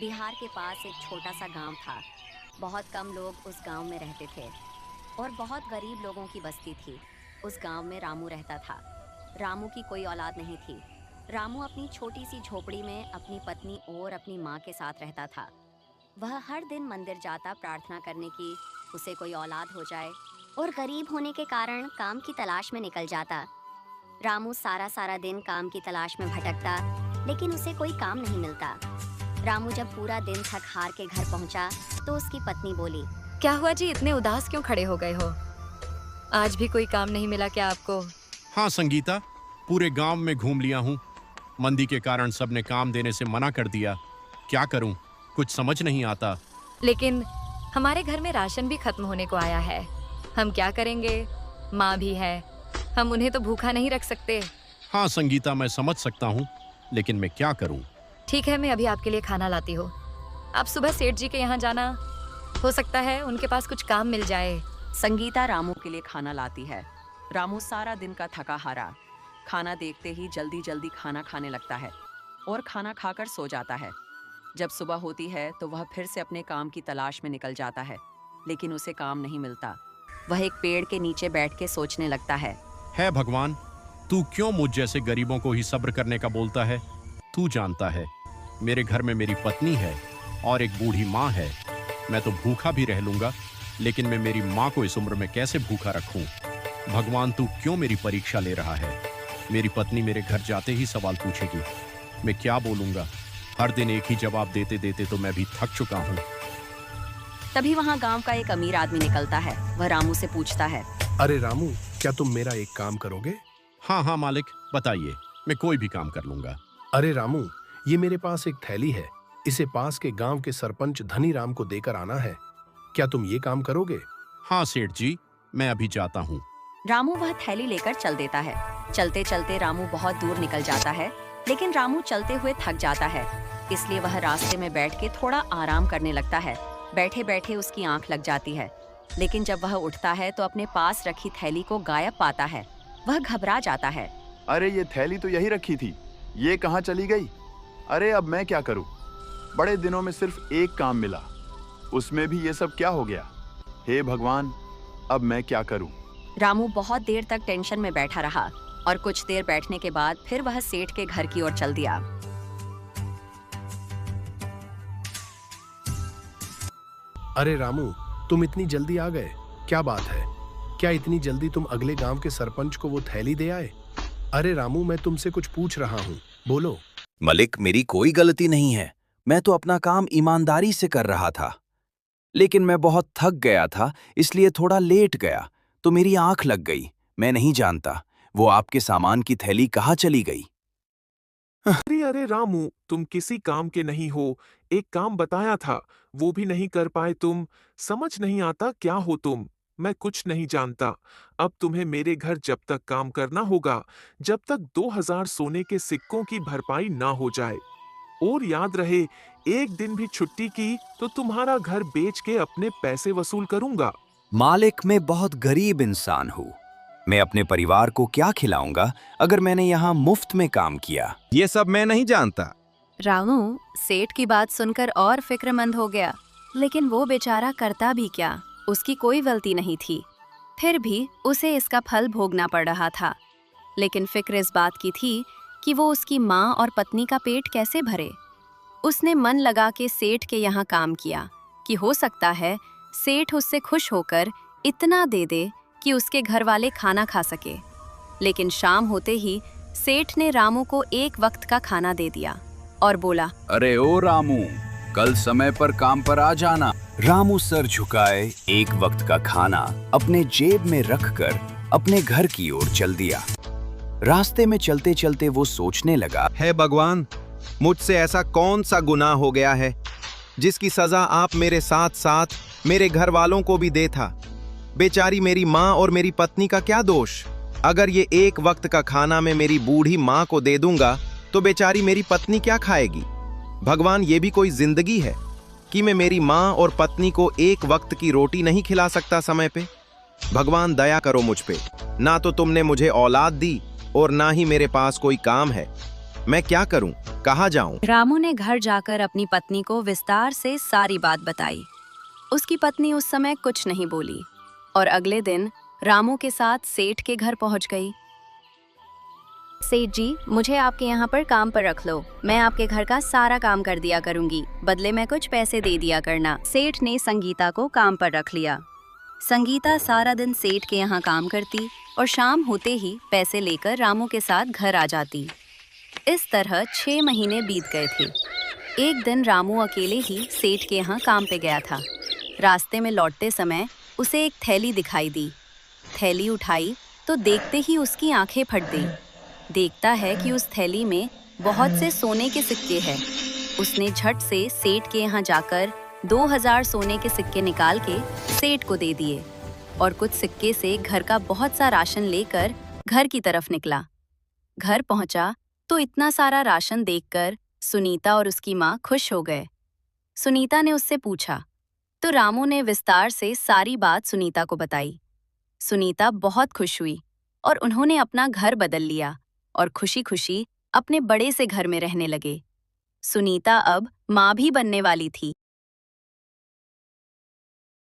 बिहार के पास एक छोटा सा गांव था। बहुत कम लोग उस गांव में रहते थे और बहुत गरीब लोगों की बस्ती थी। उस गांव में रामू रहता था। रामू की कोई औलाद नहीं थी। रामू अपनी छोटी सी झोपड़ी में अपनी पत्नी और अपनी माँ के साथ रहता था। वह हर दिन मंदिर जाता प्रार्थना करने की उसे कोई औलाद हो जाए, और गरीब होने के कारण काम की तलाश में निकल जाता। रामू सारा दिन काम की तलाश में भटकता, लेकिन उसे कोई काम नहीं मिलता। रामू जब पूरा दिन थक हार के घर पहुंचा तो उसकी पत्नी बोली, क्या हुआ जी, इतने उदास क्यों खड़े हो गए हो? आज भी कोई काम नहीं मिला क्या आपको? हाँ संगीता, पूरे गांव में घूम लिया हूँ। मंदी के कारण सबने काम देने से मना कर दिया। क्या करूँ, कुछ समझ नहीं आता। लेकिन हमारे घर में राशन भी खत्म होने को आया है। हम क्या करेंगे? माँ भी है, हम उन्हें तो भूखा नहीं रख सकते। हाँ संगीता, मैं समझ सकता हूँ, लेकिन मैं क्या करूँ? ठीक है, मैं अभी आपके लिए खाना लाती हूँ। आप सुबह सेठ जी के यहाँ जाना, हो सकता है उनके पास कुछ काम मिल जाए। संगीता रामू के लिए खाना लाती है। रामू सारा दिन का थका हारा खाना देखते ही जल्दी जल्दी खाना खाने लगता है और खाना खाकर सो जाता है। जब सुबह होती है तो वह फिर से अपने काम की तलाश में निकल जाता है, लेकिन उसे काम नहीं मिलता। वह एक पेड़ के नीचे बैठ के सोचने लगता है, हे भगवान, तू क्यों मुझ जैसे गरीबों को ही सब्र करने का बोलता है? तू जानता है मेरे घर में मेरी पत्नी है और एक बूढ़ी माँ है। मैं तो भूखा भी रह लूंगा, लेकिन मैं मेरी माँ को इस उम्र में कैसे भूखा रखूं? भगवान, तू क्यों मेरी परीक्षा ले रहा है? मेरी पत्नी मेरे घर जाते ही सवाल पूछेगी, मैं क्या बोलूंगा? हर दिन एक ही जवाब देते देते तो मैं भी थक चुका हूँ। तभी वहाँ गांव का एक अमीर आदमी निकलता है। वह रामू से पूछता है, अरे रामू, क्या तुम मेरा एक काम करोगे? हाँ हाँ मालिक, बताइए, मैं कोई भी काम कर लूंगा। अरे रामू, ये मेरे पास एक थैली है, इसे पास के गांव के सरपंच धनी राम को देकर आना है। क्या तुम ये काम करोगे? हाँ सेठ जी, मैं अभी जाता हूँ। रामू वह थैली लेकर चल देता है। चलते चलते रामू बहुत दूर निकल जाता है, लेकिन रामू चलते हुए थक जाता है, इसलिए वह रास्ते में बैठ के थोड़ा आराम करने लगता है। बैठे बैठे उसकी आंख लग जाती है, लेकिन जब वह उठता है तो अपने पास रखी थैली को गायब पाता है। वह घबरा जाता है। अरे ये थैली तो यही रखी थी, ये कहाँ चली गई? अरे अब मैं क्या करूँ? बड़े दिनों में सिर्फ एक काम मिला, उसमें भी ये सब क्या हो गया? हे भगवान, अब मैं क्या करूँ? रामू बहुत देर तक टेंशन में बैठा रहा और कुछ देर बैठने के बाद फिर वह सेठ के घर की ओर चल दिया। अरे रामू, तुम इतनी जल्दी आ गए, क्या बात है? क्या इतनी जल्दी तुम अगले गांव के सरपंच को वो थैली दे आए? अरे रामू, मैं तुमसे कुछ पूछ रहा हूँ, बोलो। मलिक, मेरी कोई गलती नहीं है, मैं तो अपना काम ईमानदारी से कर रहा था। लेकिन मैं बहुत थक गया था, इसलिए थोड़ा लेट गया तो मेरी आंख लग गई। मैं नहीं जानता वो आपके सामान की थैली कहाँ चली गई। अरे रामू, तुम किसी काम के नहीं हो। एक काम बताया था, वो भी नहीं कर पाए तुम। समझ नहीं आता क्या हो तुम। मैं कुछ नहीं जानता। अब तुम्हें मेरे घर जब तक काम करना होगा, जब तक 2000 सोने के सिक्कों की भरपाई ना हो जाए। और याद रहे, एक दिन भी छुट्टी की तो तुम्हारा घर बेच के अपने पैसे वसूल करूंगा। मालिक, मैं बहुत गरीब इंसान हूँ। मैं अपने परिवार को क्या खिलाऊंगा अगर मैंने यहाँ मुफ्त में काम किया? ये सब मैं नहीं जानता। रामू सेठ की बात सुनकर और फिक्रमंद हो गया, लेकिन वो बेचारा करता भी क्या, उसकी कोई गलती नहीं थी। फिर भी उसे इसका फल भोगना पड़ रहा था। लेकिन फिक्र इस बात की थी कि वो उसकी माँ और पत्नी का पेट कैसे भरे। उसने मन लगा के सेठ के यहाँ काम किया कि हो सकता है सेठ उससे खुश होकर इतना दे दे कि उसके घर वाले खाना खा सके। लेकिन शाम होते ही सेठ ने रामू को एक वक्त का खाना दे दिया और बोला, अरे ओ रामू, कल समय पर काम पर आ जाना। रामू सर झुकाए एक वक्त का खाना अपने जेब में रखकर अपने घर की ओर चल दिया। रास्ते में चलते चलते वो सोचने लगा, हे भगवान, मुझसे ऐसा कौन सा गुनाह हो गया है जिसकी सजा आप मेरे साथ साथ मेरे घर वालों को भी दे था? बेचारी मेरी माँ और मेरी पत्नी का क्या दोष? अगर ये एक वक्त का खाना मैं मेरी बूढ़ी माँ को दे दूंगा तो बेचारी मेरी पत्नी क्या खाएगी? भगवान, ये भी कोई जिंदगी है कि मैं मेरी माँ और पत्नी को एक वक्त की रोटी नहीं खिला सकता समय पे? भगवान, दया करो मुझ पे। ना तो तुमने मुझे औलाद दी और ना ही मेरे पास कोई काम है। मैं क्या करूं? कहाँ जाऊं? रामू ने घर जाकर अपनी पत्नी को विस्तार से सारी बात बताई। उसकी पत्नी उस समय कुछ नहीं बोली और अगले दिन रामू के साथ सेठ के घर पहुंच गई। सेठ जी, मुझे आपके यहाँ पर काम पर रख लो। मैं आपके घर का सारा काम कर दिया करूंगी, बदले में कुछ पैसे दे दिया करना। सेठ ने संगीता को काम पर रख लिया। संगीता सारा दिन सेठ के यहाँ काम करती और शाम होते ही पैसे लेकर रामू के साथ घर आ जाती। इस तरह 6 महीने बीत गए थे। एक दिन रामू अकेले ही सेठ के यहाँ काम पे गया था। रास्ते में लौटते समय उसे एक थैली दिखाई दी। थैली उठाई तो देखते ही उसकी आंखें फट गईं। देखता है कि उस थैली में बहुत से सोने के सिक्के हैं। उसने झट से सेठ के यहाँ जाकर 2000 सोने के सिक्के निकाल के सेठ को दे दिए और कुछ सिक्के से घर का बहुत सा राशन लेकर घर की तरफ निकला। घर पहुंचा तो इतना सारा राशन देखकर सुनीता और उसकी माँ खुश हो गए। सुनीता ने उससे पूछा तो रामू ने विस्तार से सारी बात सुनीता को बताई। सुनीता बहुत खुश हुई और उन्होंने अपना घर बदल लिया और खुशी खुशी अपने बड़े से घर में रहने लगे। सुनीता अब माँ भी बनने वाली थी।